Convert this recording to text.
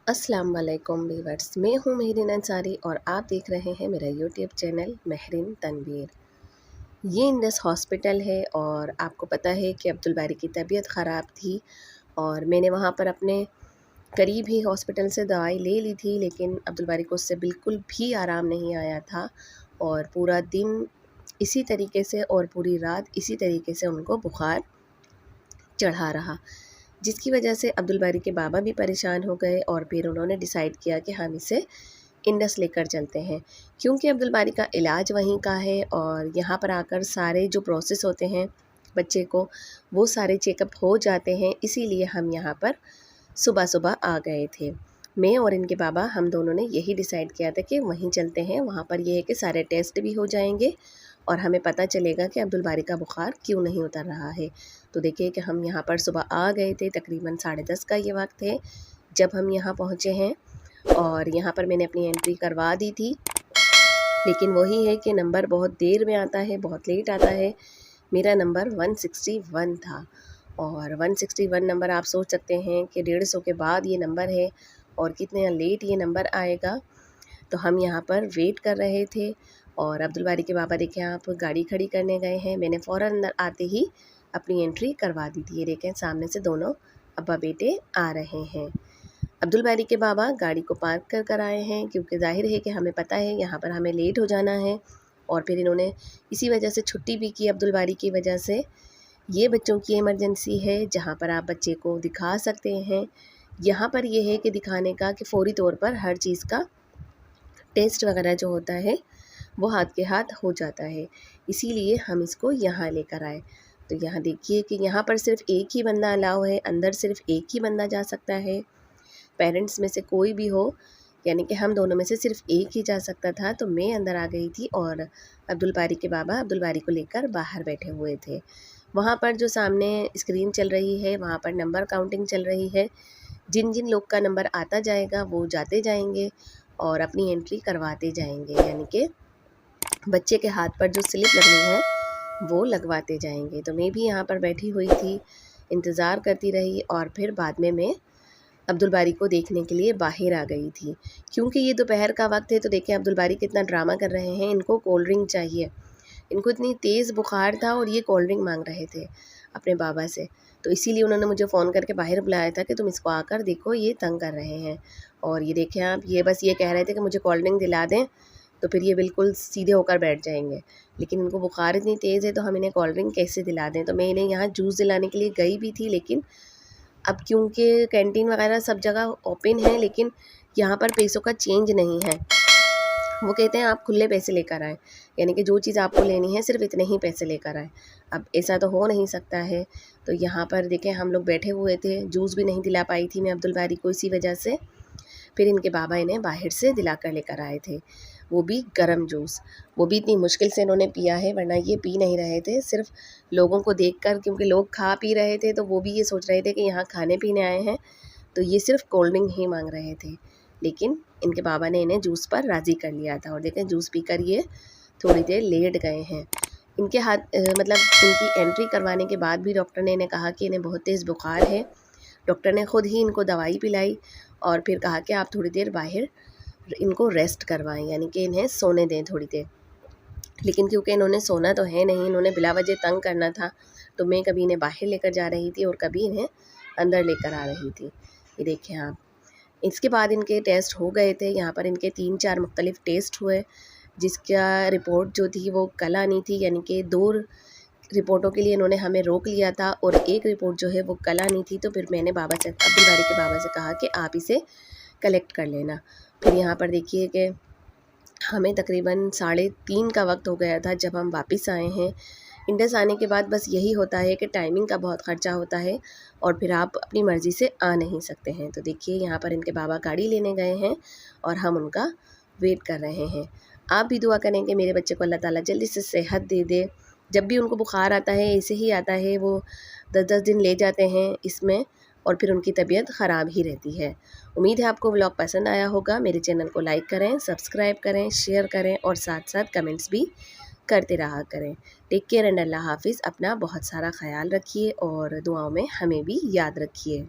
अस्सलाम वालेकुम वीवर्स, मैं हूँ महरीन अंसारी और आप देख रहे हैं मेरा यूट्यूब चैनल महरीन तनवीर। ये इंडस हॉस्पिटल है और आपको पता है कि अब्दुल बारी की तबीयत ख़राब थी और मैंने वहाँ पर अपने करीब ही हॉस्पिटल से दवाई ले ली थी, लेकिन अब्दुल बारी को उससे बिल्कुल भी आराम नहीं आया था और पूरा दिन इसी तरीके से और पूरी रात इसी तरीके से उनको बुखार चढ़ा रहा, जिसकी वजह से अब्दुल बारी के बाबा भी परेशान हो गए और फिर उन्होंने डिसाइड किया कि हम इसे इंडस लेकर चलते हैं, क्योंकि अब्दुल बारी का इलाज वहीं का है और यहाँ पर आकर सारे जो प्रोसेस होते हैं बच्चे को वो सारे चेकअप हो जाते हैं। इसीलिए हम यहाँ पर सुबह सुबह आ गए थे। मैं और इनके बाबा हम दोनों ने यही डिसाइड किया था कि वहीं चलते हैं। वहाँ पर ये है कि सारे टेस्ट भी हो जाएंगे और हमें पता चलेगा कि अब्दुल बारी का बुखार क्यों नहीं उतर रहा है। तो देखिए कि हम यहाँ पर सुबह आ गए थे, तकरीबन 10:30 का ये वक्त है जब हम यहाँ पहुँचे हैं और यहाँ पर मैंने अपनी एंट्री करवा दी थी, लेकिन वही है कि नंबर बहुत देर में आता है, बहुत लेट आता है। मेरा नंबर 161 था और 161 नंबर आप सोच सकते हैं कि 150 के बाद ये नंबर है और कितने लेट ये नंबर आएगा। तो हम यहाँ पर वेट कर रहे थे और अब्दुल बारी के बाबा देखें आप गाड़ी खड़ी करने गए हैं। मैंने फ़ौरन अंदर आते ही अपनी एंट्री करवा दी थी। ये देखें सामने से दोनों अब्बा बेटे आ रहे हैं। अब्दुल बारी के बाबा गाड़ी को पार्क कर आए हैं, क्योंकि ज़ाहिर है कि हमें पता है यहाँ पर हमें लेट हो जाना है और फिर इन्होंने इसी वजह से छुट्टी भी की अब्दुल बारी की वजह से। ये बच्चों की इमरजेंसी है जहाँ पर आप बच्चे को दिखा सकते हैं। यहाँ पर ये है कि दिखाने का कि फ़ौरी तौर पर हर चीज़ का टेस्ट वगैरह जो होता है वो हाथ के हाथ हो जाता है, इसीलिए हम इसको यहाँ लेकर आए। तो यहाँ देखिए कि यहाँ पर सिर्फ एक ही बंदा अलाउ है, अंदर सिर्फ एक ही बंदा जा सकता है। पेरेंट्स में से कोई भी हो, यानी कि हम दोनों में से सिर्फ एक ही जा सकता था। तो मैं अंदर आ गई थी और अब्दुल बारी के बाबा अब्दुल बारी को लेकर बाहर बैठे हुए थे। वहाँ पर जो सामने स्क्रीन चल रही है वहाँ पर नंबर काउंटिंग चल रही है। जिन जिन लोग का नंबर आता जाएगा वो जाते जाएंगे और अपनी एंट्री करवाते जाएंगे, यानी कि बच्चे के हाथ पर जो स्लिप लगनी है वो लगवाते जाएंगे। तो मैं भी यहाँ पर बैठी हुई थी, इंतज़ार करती रही और फिर बाद में मैं अब्दुल बारी को देखने के लिए बाहर आ गई थी, क्योंकि ये दोपहर का वक्त है। तो देखें अब्दुल बारी कितना ड्रामा कर रहे हैं, इनको कोल्ड ड्रिंक चाहिए। इनको इतनी तेज़ बुखार था और ये कोल्ड ड्रिंक मांग रहे थे अपने बाबा से। तो इसीलिए उन्होंने मुझे फ़ोन करके बाहर बुलाया था कि तुम इसको आकर देखो, ये तंग कर रहे हैं। और ये देखें आप, ये बस ये कह रहे थे कि मुझे कोल्ड ड्रिंक दिला दें, तो फिर ये बिल्कुल सीधे होकर बैठ जाएंगे। लेकिन इनको बुखार इतनी तेज़ है तो हम इन्हें कोल्ड ड्रिंक कैसे दिला दें। तो मैं इन्हें यहाँ जूस दिलाने के लिए गई भी थी, लेकिन अब क्योंकि कैंटीन वगैरह सब जगह ओपन है, लेकिन यहाँ पर पैसों का चेंज नहीं है। वो कहते हैं आप खुले पैसे लेकर आएँ, यानी कि जो चीज़ आपको लेनी है सिर्फ इतने ही पैसे लेकर आएँ। अब ऐसा तो हो नहीं सकता है। तो यहाँ पर देखें हम लोग बैठे हुए थे, जूस भी नहीं दिला पाई थी मैं अब्दुल बारी को इसी वजह से। फिर इनके बाबा इन्हें बाहर से दिला कर लेकर आए थे, वो भी गर्म जूस। वो भी इतनी मुश्किल से इन्होंने पिया है, वरना ये पी नहीं रहे थे। सिर्फ लोगों को देखकर, क्योंकि लोग खा पी रहे थे तो वो भी ये सोच रहे थे कि यहाँ खाने पीने आए हैं, तो ये सिर्फ कोल्ड ड्रिंक ही मांग रहे थे। लेकिन इनके बाबा ने इन्हें जूस पर राज़ी कर लिया था और देखें जूस पीकर ये थोड़ी देर लेट गए हैं। इनके हाथ मतलब इनकी एंट्री करवाने के बाद भी डॉक्टर ने इन्हें कहा कि इन्हें बहुत तेज़ बुखार है। डॉक्टर ने ख़ुद ही इनको दवाई पिलाई और फिर कहा कि आप थोड़ी देर बाहर इनको रेस्ट करवाएं, यानी कि इन्हें सोने दें थोड़ी देर। लेकिन क्योंकि इन्होंने सोना तो है नहीं, इन्होंने बिला वजह तंग करना था, तो मैं कभी इन्हें बाहर लेकर जा रही थी और कभी इन्हें अंदर लेकर आ रही थी। ये देखें आप, इसके बाद इनके टेस्ट हो गए थे। यहाँ पर इनके 3-4 मुख्तलिफ टेस्ट हुए, जिसका रिपोर्ट जो थी वो कल आनी थी, यानी कि 2 रिपोर्टों के लिए इन्होंने हमें रोक लिया था और एक रिपोर्ट जो है वो कल आनी थी। तो फिर मैंने बाबा से, अब्दुल बारी के बाबा से कहा कि आप इसे कलेक्ट कर लेना। फिर यहाँ पर देखिए कि हमें तकरीबन 3:30 का वक्त हो गया था जब हम वापस आए हैं। इंडस आने के बाद बस यही होता है कि टाइमिंग का बहुत ख़र्चा होता है और फिर आप अपनी मर्ज़ी से आ नहीं सकते हैं। तो देखिए यहाँ पर इनके बाबा गाड़ी लेने गए हैं और हम उनका वेट कर रहे हैं। आप भी दुआ करें कि मेरे बच्चे को अल्लाह ताला जल्दी से सेहत दे दे। जब भी उनको बुखार आता है ऐसे ही आता है, वो 10-10 दिन ले जाते हैं इसमें और फिर उनकी तबीयत ख़राब ही रहती है। उम्मीद है आपको व्लॉग पसंद आया होगा। मेरे चैनल को लाइक करें, सब्सक्राइब करें, शेयर करें और साथ साथ कमेंट्स भी करते रहा करें। टेक केयर एंड अल्लाह हाफिज़। अपना बहुत सारा ख्याल रखिए और दुआओं में हमें भी याद रखिए।